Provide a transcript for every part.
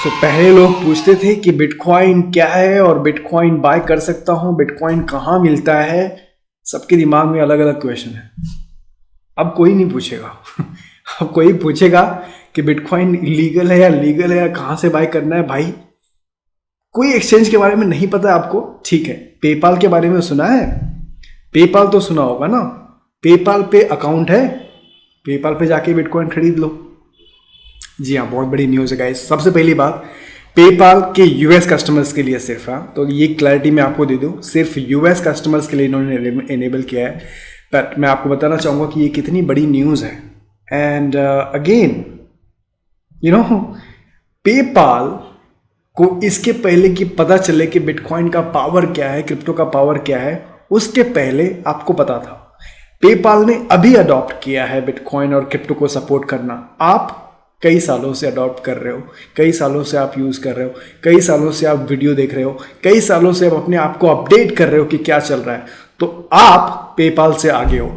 पहले लोग पूछते थे कि बिटकॉइन क्या है और बिटकॉइन बाय कर सकता हूँ, बिटकॉइन कहाँ मिलता है। सबके दिमाग में अलग अलग क्वेश्चन है। अब कोई नहीं पूछेगा अब कोई पूछेगा कि बिटकॉइन इलीगल है या लीगल है या कहाँ से बाय करना है। भाई कोई एक्सचेंज के बारे में नहीं पता है आपको, ठीक है। पेपाल के बारे में सुना है? पेपाल तो सुना होगा ना। पेपाल पे अकाउंट है, पेपाल पे जाके बिटकॉइन खरीद लो। जी हाँ, बहुत बड़ी न्यूज़ है गाइस। सबसे पहली बात, पेपाल के यूएस कस्टमर्स के लिए सिर्फ, हाँ तो ये क्लैरिटी मैं आपको दे दूँ, सिर्फ यूएस कस्टमर्स के लिए इन्होंने इनेबल किया है। बट मैं आपको बताना चाहूँगा कि ये कितनी बड़ी न्यूज़ है। And again you know, PayPal को इसके पहले कि पता चले कि बिटकॉइन का पावर क्या है, क्रिप्टो का पावर क्या है, उसके पहले आपको पता था। पेपाल ने अभी अडॉप्ट किया है बिटकॉइन और क्रिप्टो को सपोर्ट करना। आप कई सालों से अडॉप्ट कर रहे हो, कई सालों से आप यूज़ कर रहे हो, कई सालों से आप वीडियो देख रहे हो, कई सालों से आप अपने आप को अपडेट कर रहे हो कि क्या चल रहा है। तो आप पेपाल से आगे हो,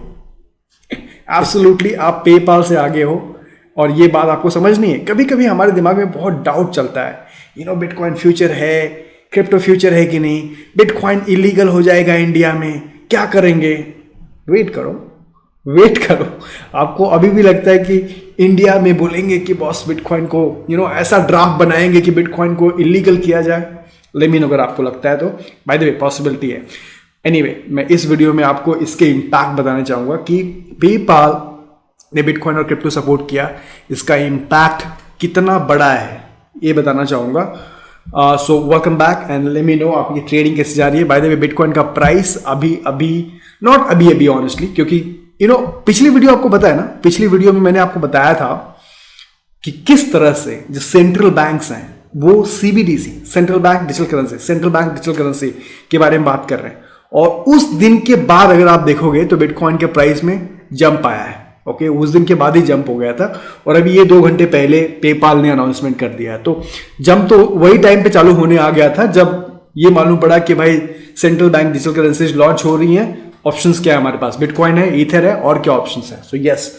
एब्सोल्युटली आप पेपाल से आगे हो। और ये बात आपको समझनी है। कभी कभी हमारे दिमाग में बहुत डाउट चलता है, बिटकॉइन फ्यूचर है, क्रिप्टो फ्यूचर है कि नहीं, बिटकॉइन इलीगल हो जाएगा इंडिया में, क्या करेंगे। वेट करो। आपको अभी भी लगता है कि इंडिया में बोलेंगे कि बॉस बिटकॉइन को ऐसा ड्राफ्ट बनाएंगे कि बिटकॉइन को इलीगल किया जाए। लेट मी नो अगर आपको लगता है तो। बाय द वे पॉसिबिलिटी है। एनीवे, मैं इस वीडियो में आपको इसके इम्पैक्ट बताना चाहूँगा कि पेपाल ने बिटकॉइन और क्रिप्टो सपोर्ट किया, इसका इम्पैक्ट कितना बड़ा है ये बताना चाहूँगा। So welcome back and let me know आपकी ट्रेडिंग कैसे जा रही है। बाय द वे बिटकॉइन का प्राइस नॉट अभी ऑनेस्टली, क्योंकि पिछली वीडियो आपको बताया ना, पिछली वीडियो में मैंने आपको बताया था कि किस तरह से जो सेंट्रल बैंक्स हैं वो CBDC, central bank digital currency के बारे में बात कर रहे हैं। और उस दिन के बाद अगर आप देखोगे तो बिटकॉइन के प्राइस में जंप आया है। ओके, उस दिन के बाद ही जंप हो गया था। और अभी ये 2 घंटे पहले पेपाल ने अनाउंसमेंट कर दिया है। तो जंप तो वही टाइम पे चालू होने आ गया था जब ये मालूम पड़ा कि भाई central bank digital currencies launch हो रही हैं। ऑप्शंस क्या है हमारे पास? बिटकॉइन है, ईथर है, और क्या ऑप्शंस है? So yes,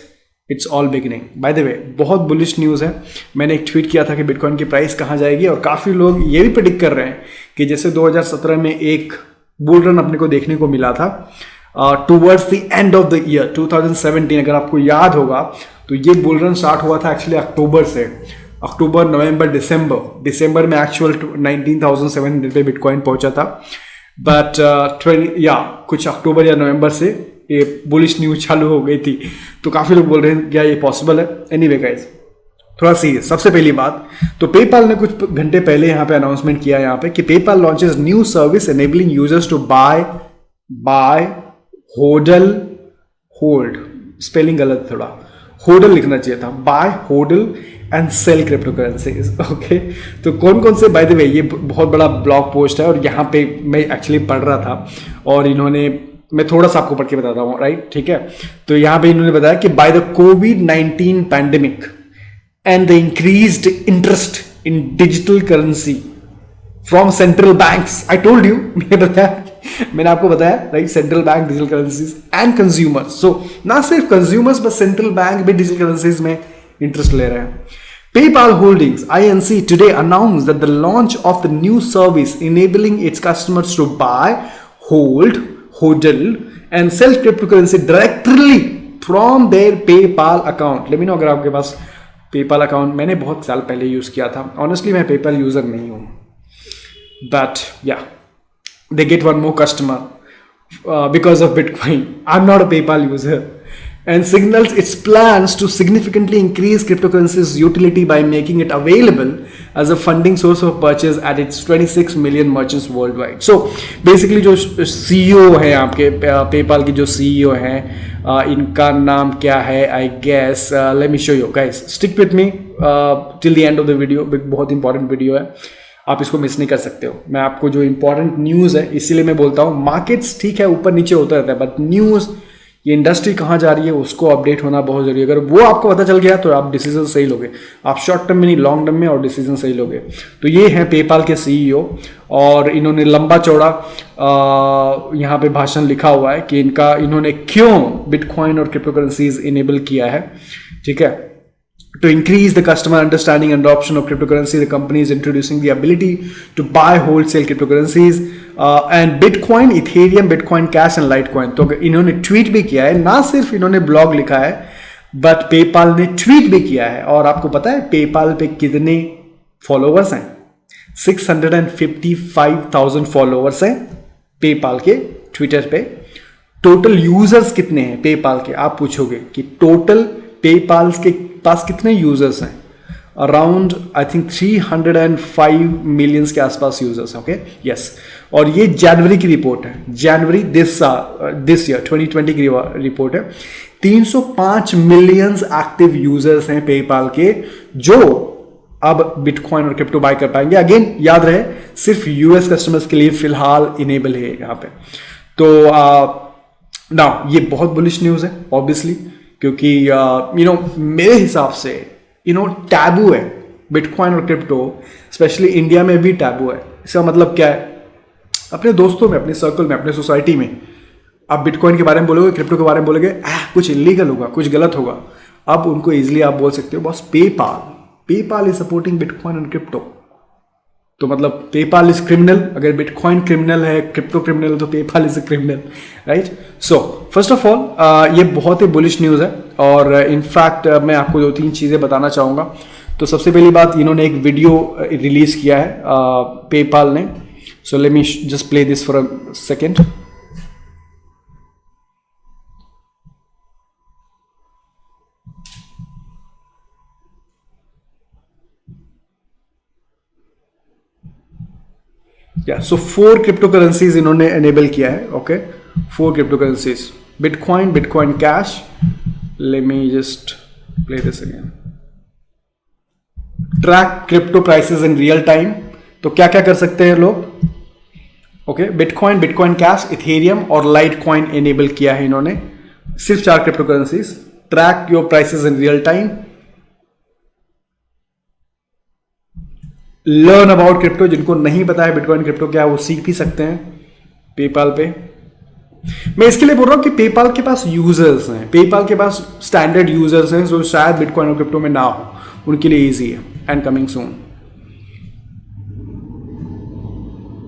it's all beginning. By the way बहुत बुलिश न्यूज़ है। मैंने एक ट्वीट किया था कि बिटकॉइन की प्राइस कहाँ जाएगी, और काफ़ी लोग ये भी प्रेडिक्ट कर रहे हैं कि जैसे 2017 में एक बुल रन अपने को देखने को मिला था towards the end of the year 2017, अगर आपको याद होगा तो ये बुल रन स्टार्ट हुआ था एक्चुअली अक्टूबर से। अक्टूबर, नवंबर, दिसंबर में एक्चुअल 19,700 पे बिटकॉइन पहुंचा था। बट कुछ अक्टूबर या नवंबर से ये बुलिश न्यूज चालू हो गई थी। तो काफ़ी लोग बोल रहे हैं क्या ये पॉसिबल है। एनीवे गाइस, थोड़ा सीरियस। सबसे पहली बात तो पेपाल ने कुछ घंटे पहले यहाँ पे अनाउंसमेंट किया यहाँ पे कि PayPal launches new service enabling users to buy hold, spelling गलत थोड़ा, होल्डल लिखना चाहिए था, buy hodl and sell cryptocurrencies. Okay, तो कौन कौन से, बाय द वे ये बहुत बड़ा ब्लॉग पोस्ट है और यहाँ पे मैं एक्चुअली पढ़ रहा था और मैं थोड़ा सा आपको पढ़ के बताता हूँ, राइट, ठीक है। तो यहाँ पे इन्होंने बताया कि बाय द कोविड-19 pandemic and the increased interest in digital currency from central banks, I told you, मैंने आपको बताया, right, central bank digital currencies and consumers. So ना सिर्फ कंज्यूमर्स बट सेंट्रल बैंक भी डिजिटल करेंसीज में इंटरेस्ट ले रहे हैं। PayPal Holdings INC today announced that the launch of the new service enabling its customers to buy, hodl and sell cryptocurrency directly from their PayPal account. Let me know अगर आपके पास PayPal account, मैंने बहुत साल पहले use किया था। Honestly मैं PayPal user नहीं हूँ, but yeah, they get one more customer because of Bitcoin. I'm not a PayPal user. And signals its plans to significantly increase cryptocurrency's utility by making it available as a funding source of purchase at its 26 million merchants worldwide. So basically जो CEO है आपके PayPal की जो CEO हैं, इनका नाम क्या है, I guess let me show you guys, stick with me till the end of the video, बहुत इंपॉर्टेंट वीडियो है, आप इसको मिस नहीं कर सकते हो। मैं आपको जो इंपॉर्टेंट न्यूज़ है इसीलिए मैं बोलता हूँ, मार्केट्स ठीक है ऊपर नीचे होता रहता है बट न्यूज़, ये इंडस्ट्री कहाँ जा रही है उसको अपडेट होना बहुत जरूरी है। अगर वो आपको पता चल गया तो आप डिसीजन सही लोगे, आप शॉर्ट टर्म में नहीं लॉन्ग टर्म में, और डिसीजन सही लोगे। तो ये है पेपाल के CEO और इन्होंने लंबा चौड़ा यहाँ पे भाषण लिखा हुआ है कि इन्होंने क्यों बिटकॉइन और क्रिप्टो करेंसीज इनेबल किया है, ठीक है। To increase the customer understanding and adoption of cryptocurrency, the company is introducing the ability to buy wholesale cryptocurrencies and Bitcoin, Ethereum, Bitcoin Cash and Litecoin. तो इन्होंने ट्वीट भी किया है, ना सिर्फ इन्होंने ब्लॉग लिखा है बट पेपाल ने ट्वीट भी किया है। और आपको पता है पेपाल पे कितने फॉलोवर्स हैं? 655,000 फॉलोवर्स हैं पेपाल के ट्विटर पे। टोटल यूजर्स कितने हैं पेपाल के? आप पूछोगे कि टोटल पेपाल के पास कितने यूजर्स हैं? अराउंड आई थिंक 305 मिलियंस के आसपास यूजर्स हैं। Okay, yes. और ये जनवरी की रिपोर्ट है, जनवरी दिस ईयर 2020 की रिपोर्ट है। 305 मिलियंस एक्टिव यूजर्स हैं पेपाल के जो अब बिटकॉइन और क्रिप्टो बाय कर पाएंगे। अगेन याद रहे, सिर्फ यूएस कस्टमर्स के लिए फिलहाल इनेबल है यहाँ पे। तो नाउ ये बहुत बुलिश न्यूज है ऑब्वियसली, क्योंकि मेरे हिसाब से टैबू है बिटकॉइन और क्रिप्टो, स्पेशली इंडिया में भी टैबू है। इसका मतलब क्या है? अपने दोस्तों में, अपने सर्कल में, अपने सोसाइटी में आप बिटकॉइन के बारे में बोलोगे, क्रिप्टो के बारे में बोलोगे, कुछ इलीगल होगा, कुछ गलत होगा। अब उनको इजीली आप बोल सकते हो boss PayPal is supporting bitcoin and crypto. तो मतलब पेपाल इज क्रिमिनल। अगर बिटकॉइन क्रिमिनल है, क्रिप्टो क्रिमिनल, तो PayPal is a criminal, right? So first of all ये बहुत ही बुलिश न्यूज है। और इनफैक्ट मैं आपको 2-3 चीजें बताना चाहूंगा। तो सबसे पहली बात, इन्होंने एक वीडियो रिलीज किया है पेपाल ने। So let me just play this for a second. So 4 crypto currencies इन्होंने एनेबल किया है। Okay, 4 crypto currencies, bitcoin cash. Let me just play this again. Track crypto prices in real time. तो क्या क्या कर सकते हैं लोग? ओके, बिटकॉइन कैश, इथेरियम और लाइटकॉइन एनेबल किया है इन्होंने। सिर्फ 4 crypto currencies. Track your prices in real time, learn about crypto. जिनको नहीं पता है बिटकॉइन क्रिप्टो क्या है, वो सीख भी सकते हैं पेपाल पे। मैं इसके लिए बोल रहा हूं कि पेपाल के पास यूजर्स हैं, पेपाल के पास स्टैंडर्ड यूजर्स हैं जो शायद बिटकॉइन और क्रिप्टो में ना हो, उनके लिए इजी है एंड कमिंग सून।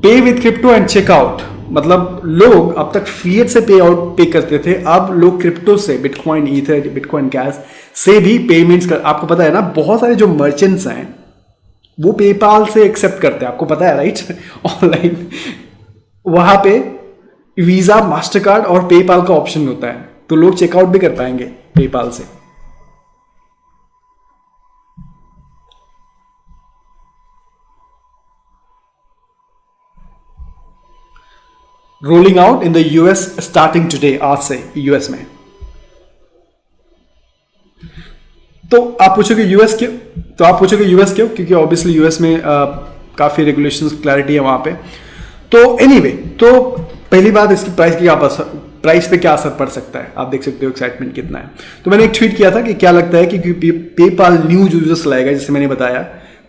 पे विथ क्रिप्टो एंड चेकआउट। मतलब लोग अब तक फिएट से पे करते थे, अब लोग क्रिप्टो से, बिटकॉइन ईथर, बिटकॉइन कैश से भी पेमेंट्स कर। आपको पता है ना, बहुत सारे जो मर्चेंट्स हैं वो पेपाल से एक्सेप्ट करते हैं, आपको पता है राइट? ऑनलाइन वहां पे वीजा, मास्टर कार्ड और पेपाल का ऑप्शन होता है, तो लोग चेकआउट भी कर पाएंगे पेपाल से। Rolling out in the US starting today, आज से यूएस में। तो आप पूछोगे यूएस क्यों? क्योंकि ऑब्वियसली यूएस में काफी रेगुलेशंस, क्लैरिटी है वहां पे। तो एनीवे, तो पहली बात, इसकी प्राइस पे क्या असर पड़ सकता है? आप देख सकते हो एक्साइटमेंट कितना है। तो मैंने एक ट्वीट किया था कि क्या लगता है कि पेपाल न्यू यूजर्स लाएगा, जैसे मैंने बताया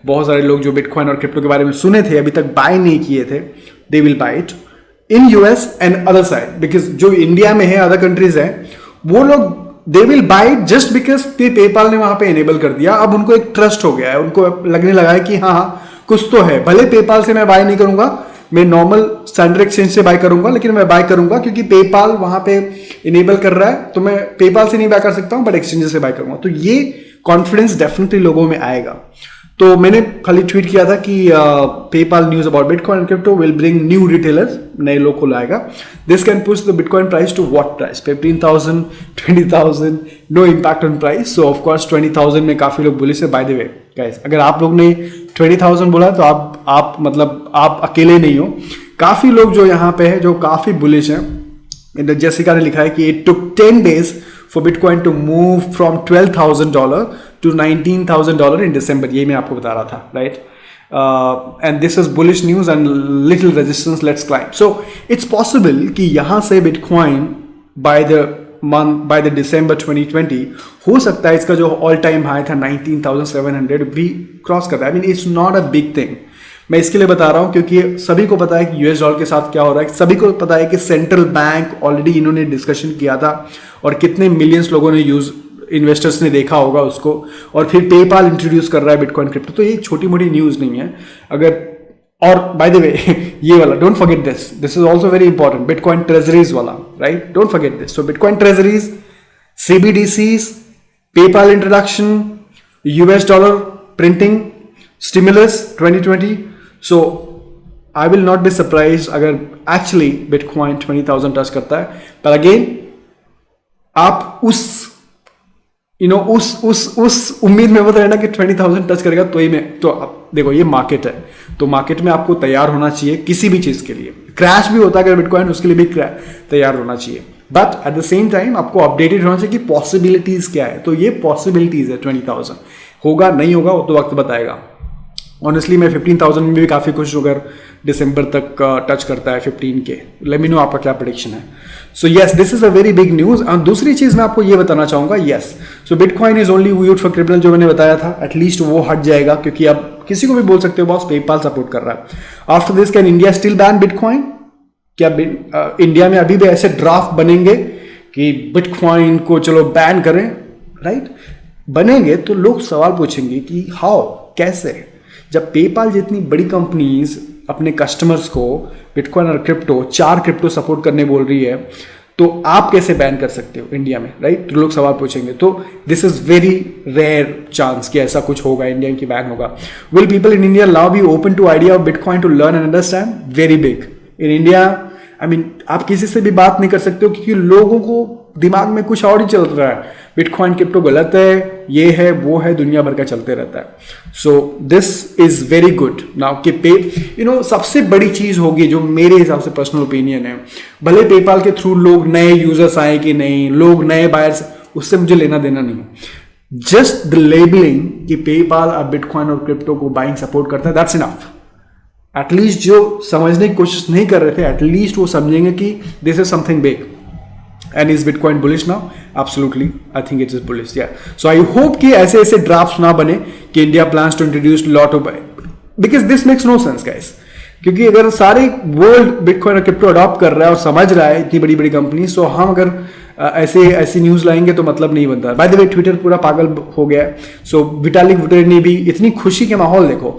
बहुत सारे लोग जो बिटकॉइन और क्रिप्टो के बारे में सुने थे, अभी तक बाय नहीं किए थे, they will buy it in US and other side. Because जो इंडिया में है, अदर कंट्रीज है, वो लोग they will buy it just because PayPal ने वहां पे एनेबल कर दिया। अब उनको एक ट्रस्ट हो गया है, उनको लगने लगा है कि हाँ कुछ तो है। भले पेपाल से मैं बाय नहीं करूंगा, मैं नॉर्मल स्टैंडर्ड एक्सचेंज से बाय करूंगा, लेकिन मैं बाय करूंगा क्योंकि पेपाल वहां पे इनेबल कर रहा है, तो मैं पेपाल से नहीं बाय कर सकता हूं बट एक्सचेंज से बाय करूंगा। तो ये कॉन्फिडेंस डेफिनेटली लोगों में आएगा। तो मैंने खाली ट्वीट किया था कि PayPal news about bitcoin and crypto will bring new retailers, नए लोग को लाएगा। This can push the bitcoin price to what price? 15,000, 20,000, no impact on price. So of course 20,000 में काफी लोग बुलिश है। बाय द वे गाइस, अगर आप लोग ने 20,000 बोला तो आप मतलब आप अकेले नहीं हो, काफी लोग जो यहाँ पे है जो काफी बुलिश हैं। जेसिका ने लिखा है कि it took 10 days for Bitcoin to move from $12,000 to $19,000 in December. ये मैं आपको बता रहा था, right? And this is bullish news and little resistance. Let's climb. So it's possible कि यहाँ से Bitcoin by the December 2020 हो सकता है इसका जो all time high था 19,700 भी क्रॉस कर रहा है। I mean it's not a big thing. मैं इसके लिए बता रहा हूं क्योंकि सभी को पता है कि यूएस डॉलर के साथ क्या हो रहा है, सभी को पता है कि सेंट्रल बैंक ऑलरेडी इन्होंने डिस्कशन किया था और कितने मिलियंस लोगों ने इन्वेस्टर्स ने देखा होगा उसको, और फिर पेपाल इंट्रोड्यूस कर रहा है बिटकॉइन क्रिप्टो। तो ये छोटी मोटी न्यूज़ नहीं है। अगर, और बाय द वे ये वाला don't forget this is also very important, bitcoin treasuries वाला, right, don't forget this. So bitcoin treasuries, CBDCs, PayPal introduction, US dollar printing, stimulus 2020. So I will not be surprised अगर actually Bitcoin 20,000 touch करता है। पर again आप उस उस उम्मीद में मत रहना कि 20,000 टच करेगा तो ही मैं, तो आप देखो ये मार्केट है, तो मार्केट में आपको तैयार होना चाहिए किसी भी चीज के लिए। क्रैश भी होता है अगर बिटकॉइन, उसके लिए भी तैयार होना चाहिए, but at the same time आपको अपडेटेड होना चाहिए कि पॉसिबिलिटीज क्या है। तो ये पॉसिबिलिटीज है 20,000, होगा नहीं होगा वो तो वक्त बताएगा। ऑनेस्टली मैं 15,000 में भी काफ़ी खुश हूँ अगर दिसंबर तक टच करता है 15 के। लेट मी नो आपका क्या प्रेडिक्शन है। So yes, this is a very big news. और दूसरी चीज़ मैं आपको ये बताना चाहूँगा, yes, so bitcoin is only used for criminal, जो मैंने बताया था, एटलीस्ट वो हट जाएगा, क्योंकि अब किसी को भी बोल सकते हो बॉस पेपाल सपोर्ट कर रहा है। After this can India still ban bitcoin? क्या इंडिया में अभी भी ऐसे ड्राफ्ट बनेंगे कि बिटकॉइन को चलो बैन करें, राइट? बनेंगे तो लोग सवाल पूछेंगे कि हाउ, कैसे, जब पेपाल जितनी बड़ी कंपनीज अपने कस्टमर्स को बिटकॉइन और क्रिप्टो, 4 क्रिप्टो सपोर्ट करने बोल रही है, तो आप कैसे बैन कर सकते हो इंडिया में, राइट? तो लोग सवाल पूछेंगे। तो this is very rare chance कि ऐसा कुछ होगा, इंडिया की बैन होगा। Will people in India now be open to idea of bitcoin to learn and understand? Very big. In India I mean आप किसी से भी बात नहीं कर सकते हो, क्योंकि लोगों को दिमाग में कुछ और ही चल रहा है। बिटकॉइन क्रिप्टो गलत है, ये है वो है, दुनिया भर का चलते रहता है। So this is very good now कि सबसे बड़ी चीज होगी जो मेरे हिसाब से पर्सनल ओपिनियन है, भले पेपाल के थ्रू लोग नए यूजर्स आए कि नहीं, लोग नए बायर्स, उससे मुझे लेना देना नहीं है। जस्ट द लेबलिंग कि पेपाल अब बिटकॉइन और क्रिप्टो को बाइंग सपोर्ट करता है, दैट्स इनफ। एटलीस्ट जो समझने की कोशिश नहीं कर रहे थे, एटलीस्ट वो समझेंगे कि this is something big. And is Bitcoin bullish now? Absolutely, I think it is bullish. Yeah. So I hope कि ऐसे ड्राफ्ट ना बने कि India plans to introduce lot of, because this makes no sense guys. क्योंकि अगर सारे world bitcoin और crypto adopt कर रहा है और समझ रहा है इतनी बड़ी बड़ी कंपनी, सो हम अगर ऐसी न्यूज लाएंगे तो मतलब नहीं बनता। बाय द वे ट्विटर पूरा पागल हो गया है। सो विटालिक बुटेरिन ने भी, इतनी खुशी के माहौल देखो,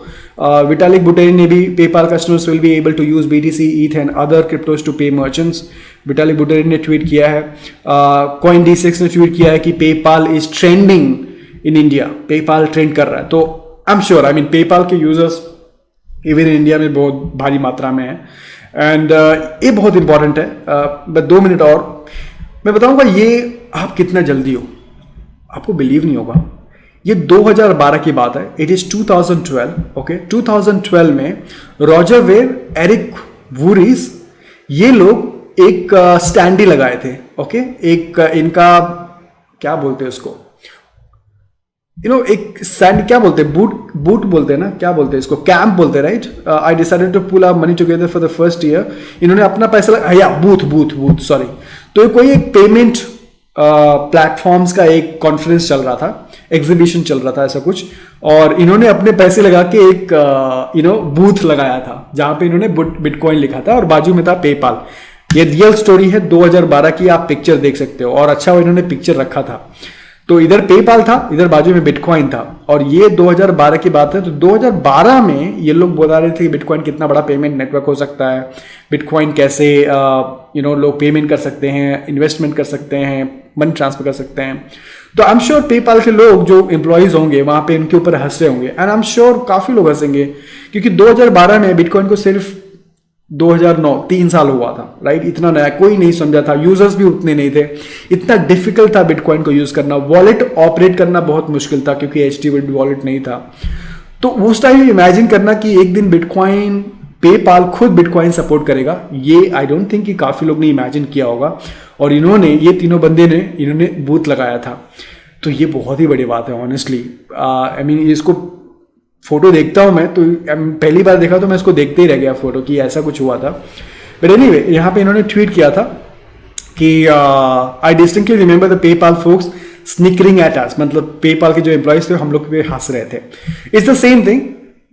विटालिक बुटेरिन ने भी PayPal customers will be able to use BTC, ETH and other cryptos to pay merchants. Vitalik Buterin ने ट्वीट किया है। CoinD6 ने ट्वीट किया है कि PayPal is trending in India, PayPal trend कर रहा है। तो I am sure, I mean PayPal के यूजर्स इवन इंडिया में बहुत भारी मात्रा में है। एंड ये बहुत इंपॉर्टेंट है। बस 2 मिनट और मैं बताऊंगा, ये आप कितना जल्दी हो, आपको बिलीव नहीं होगा। ये 2012 की बात है, इट इज 2012, ओके। 2012 में रॉजर वेर, एरिक वूरिस, ये लोग एक स्टैंडी लगाए थे, ओके। एक इनका क्या बोलते हैं उसको, एक सैंड क्या बोलते हैं, बूट बोलते हैं ना, क्या बोलते हैं इसको, कैंप बोलते हैं, right. I decided to pull up money together for the first year. इन्होंने अपना पैसा या बूथ सॉरी। तो कोई एक पेमेंट प्लेटफॉर्म्स का एक कॉन्फ्रेंस चल रहा था, एग्जीबिशन चल रहा था ऐसा कुछ, और इन्होंने अपने पैसे लगा के एक बूथ लगाया था जहां पे इन्होंने बिटकॉइन लिखा था और बाजू में था पेपाल। ये रियल स्टोरी है 2012 की, आप पिक्चर देख सकते हो। और अच्छा वो इन्होंने पिक्चर रखा था, तो इधर पेपाल था, इधर बाजू में बिटकॉइन था। और ये 2012 की बात है। तो 2012 में ये लोग बता रहे थे कि बिटकॉइन कितना बड़ा पेमेंट नेटवर्क हो सकता है, बिटकॉइन कैसे लोग पेमेंट कर सकते हैं, इन्वेस्टमेंट कर सकते हैं, मनी ट्रांसफर कर सकते हैं। तो आई एम श्योर पेपाल के लोग जो एम्प्लॉयज होंगे वहां पे इनके ऊपर हंस रहे होंगे, एंड आई एम श्योर काफी लोग हंसेंगे, क्योंकि 2012 में बिटकॉइन को सिर्फ 2009 3 साल हुआ था, राइट। इतना नया कोई नहीं समझा था, यूजर्स भी उतने नहीं थे, इतना डिफिकल्ट था बिटकॉइन को यूज करना, वॉलेट ऑपरेट करना बहुत मुश्किल था क्योंकि HT वॉलेट नहीं था। तो उस टाइम इमेजिन करना कि एक दिन बिटकॉइन, पेपाल खुद बिटकॉइन सपोर्ट करेगा, ये आई डोंट थिंक कि काफी लोग ने इमेजिन किया होगा। और इन्होंने, ये तीनों बंदे ने, इन्होंने बूथ लगाया था। तो ये बहुत ही बड़ी बात है ऑनेस्टली। आई मीन इसको फोटो देखता हूं मैं, तो पहली बार देखा तो मैं इसको देखते ही रह गया फोटो कि ऐसा कुछ हुआ था। बट एनीवे, यहाँ पे इन्होंने ट्वीट किया था कि I distinctly remember the PayPal folks snickering at us, मतलब पेपाल के जो एम्प्लॉयज थे हम लोग पे हंस रहे थे। It's the same thing.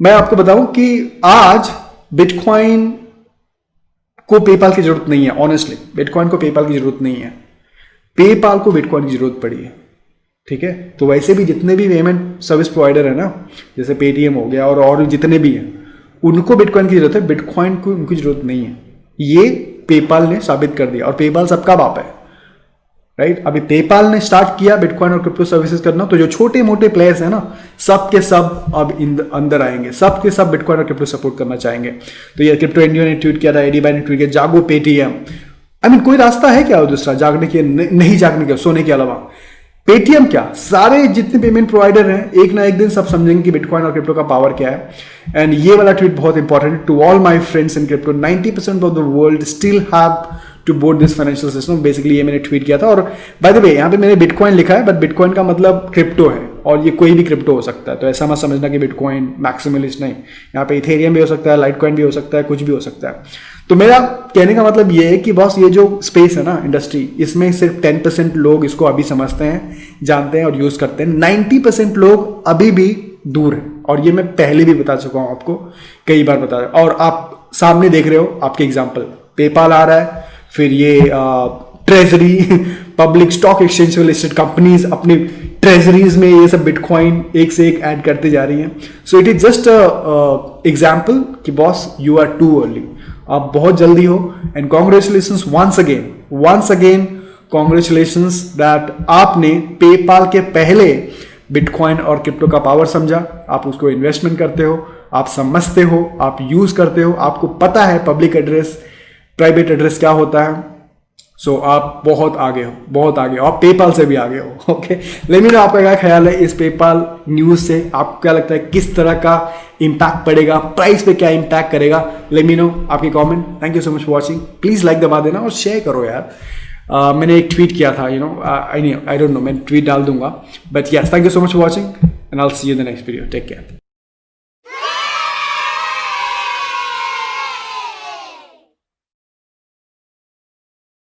मैं आपको बताऊं कि आज बिटकॉइन को पेपाल की जरूरत नहीं है, ऑनेस्टली बिटकॉइन को पेपाल की जरूरत नहीं है, पेपाल को बिटकॉइन की जरूरत पड़ी है। ठीक है। तो वैसे भी जितने भी पेमेंट सर्विस प्रोवाइडर है ना, जैसे पेटीएम हो गया और जितने भी हैं, उनको बिटकॉइन की जरूरत है, बिटकॉइन को उनकी जरूरत नहीं है। ये पेपाल ने साबित कर दिया, और पेपाल सबका बाप है, राइट। अभी पेपाल ने स्टार्ट किया बिटकॉइन और क्रिप्टो सर्विसेज करना, तो जो छोटे मोटे प्लेयर्स हैं ना, सब के सब अब अंदर आएंगे, सब के सब बिटकॉइन और क्रिप्टो सपोर्ट करना चाहेंगे। तो ये क्रिप्टो इंडिया ने ट्वीट किया था, एडी बाई ने ट्वीट किया, जागो पेटीएम। कोई रास्ता है क्या दूसरा जागने के, नहीं जागने के, सोने के अलावा? पेटीएम क्या, सारे जितने पेमेंट प्रोवाइडर हैं, एक ना एक दिन सब समझेंगे कि बिटकॉइन और क्रिप्टो का पावर क्या है। एंड ये वाला ट्वीट बहुत important, to all my friends in crypto, 90% of the world still have to board this financial system. Basically ये मैंने ट्वीट किया था। और बाय द वे यहाँ पे मैंने बिटकॉइन लिखा है, बट बिटकॉइन का मतलब क्रिप्टो है, और ये कोई भी क्रिप्टो हो सकता है। तो ऐसा मत समझना कि बिटकॉइन मैक्सिमलिस्ट, नहीं, यहाँ पे इथेरियम भी हो सकता है, लाइटकॉइन भी हो सकता है, कुछ भी हो सकता है। तो मेरा कहने का मतलब ये है कि बॉस, ये जो स्पेस है ना, इंडस्ट्री, इसमें सिर्फ 10% लोग इसको अभी समझते हैं, जानते हैं और यूज करते हैं। 90% लोग अभी भी दूर हैं, और ये मैं पहले भी बता चुका हूं आपको, कई बार बताया। और आप सामने देख रहे हो आपके एग्जाम्पल, पेपाल आ रहा है, फिर ये ट्रेजरी, पब्लिक स्टॉक एक्सचेंज में लिस्टेड कंपनीज अपनी ट्रेजरीज में ये सब बिटकॉइन एक से एक ऐड करते जा रही हैं। So it is just example कि boss, you are too early, आप बहुत जल्दी हो। And congratulations once again congratulations that आपने पेपाल के पहले बिटकॉइन और क्रिप्टो का पावर समझा, आप उसको इन्वेस्टमेंट करते हो, आप समझते हो, आप यूज करते हो, आपको पता है पब्लिक एड्रेस, प्राइवेट एड्रेस क्या होता है। सो आप बहुत आगे हो, बहुत आगे हो, आप पेपाल से भी आगे हो। ओके, लेट मी नो आपका क्या ख्याल है इस पेपाल न्यूज से, आपको क्या लगता है किस तरह का इंपैक्ट पड़ेगा, प्राइस पे क्या इंपैक्ट करेगा? लेट मी नो आपके comment. Thank you so much for watching. Please like दबा देना और शेयर करो यार। मैंने एक ट्वीट किया था, आई डोंट नो, मैं ट्वीट डाल दूंगा, but yes, thank you so much for watching and I will see you in the next video. Take care.